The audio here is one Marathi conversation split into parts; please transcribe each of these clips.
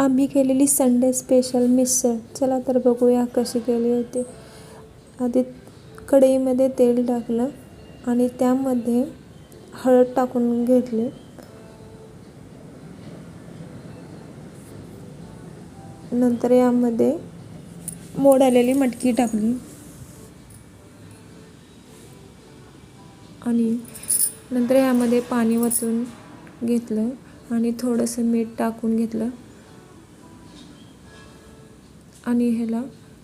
आम्ही केलेली संडे स्पेशल मिसळ. चला तर बघूया कशी केली होती. आधी कढईमध्ये तेल टाकलं आणि त्यामध्ये हळद टाकून घेतली. नंतर यामध्ये मोड आलेली मटकी टाकली आणि नंतर यामध्ये पाणी वतून घेतलं आणि थोडंसं मीठ टाकून घेतलं आणि ह्याला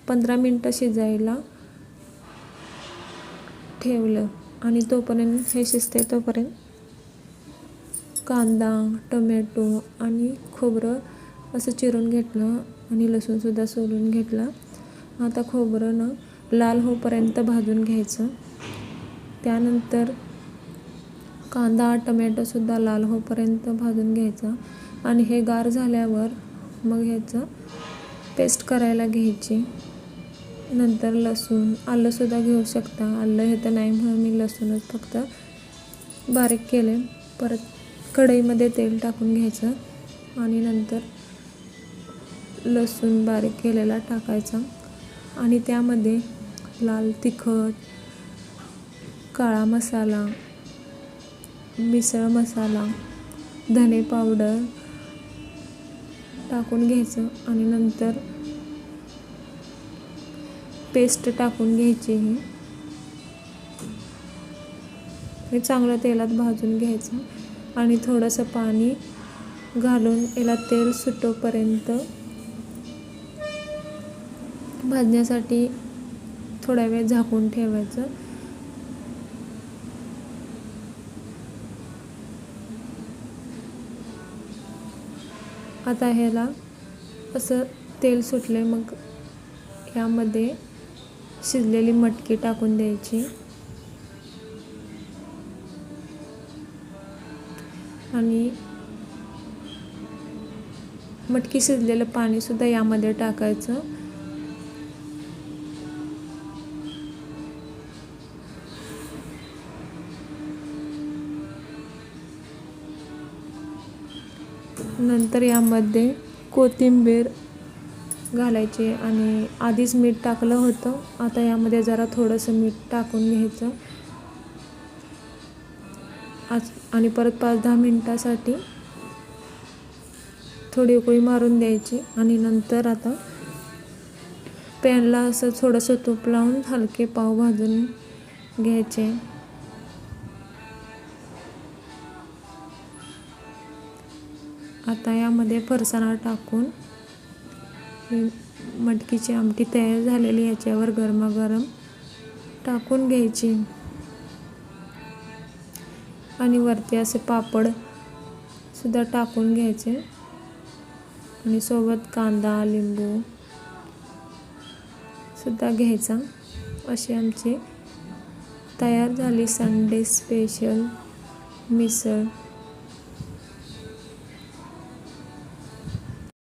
15 मिनटं शिजायला ठेवलं. आणि तोपर्यंत हे शिजते तोपर्यंत कांदा, टोमॅटो आणि खोबरं असं चिरून घेतलं आणि लसूणसुद्धा सोलून घेतला. आता खोबरं लाल होईपर्यंत भाजून घ्यायचं. त्यानंतर कांदा, टोमॅटोसुद्धा लाल होईपर्यंत भाजून घ्यायचा आणि हे गार झाल्यावर मग ह्याचं पेस्ट करायला घ्यायची. नंतर लसूण, आलंसुद्धा घेऊ शकता. आलं हे तर नाही म्हणून मी लसूणच फक्त बारीक केले. परत कढईमध्ये तेल टाकून घ्यायचं आणि नंतर लसूण बारीक केलेला टाकायचा आणि त्यामध्ये लाल तिखट, काळा मसाला, मिसळ मसाला, धने पावडर टाकून घ्यायचं आणि नंतर पेस्ट टाकून घ्यायची. हे चांगलं तेलात भाजून घ्यायचं आणि थोडंसं पाणी घालून याला तेल सुटोपर्यंत भाजण्यासाठी थोडा वेळ झाकून ठेवायचं. आता ह्याला असं तेल सुटले मग यामध्ये शिजलेली मटकी टाकून द्यायची आणि मटकी शिजलेलं पाणीसुद्धा यामध्ये टाकायचं. नंतर यामध्ये कोथिंबीर घालायची आणि आधीच मीठ टाकलं होतं. आता यामध्ये जरा थोडंसं मीठ टाकून घ्यायचं आणि परत 5-10 मिनटासाठी थोडी उकळी मारून द्यायची आणि नंतर आता पॅनला असं थोडंसं तूप लावून हलके पाव भाजून घ्यायचे. आता यामध्ये फरसाणा टाकून मटकीची आमटी तयार झालेली याच्यावर गरमागरम टाकून घ्यायची आणि वरती असे पापड सुद्धा टाकून घ्यायचे आणि सोबत कांदा, लिंबू सुद्धा घ्यायचा. अशी आमची तयार झाली संडे स्पेशल मिसळ.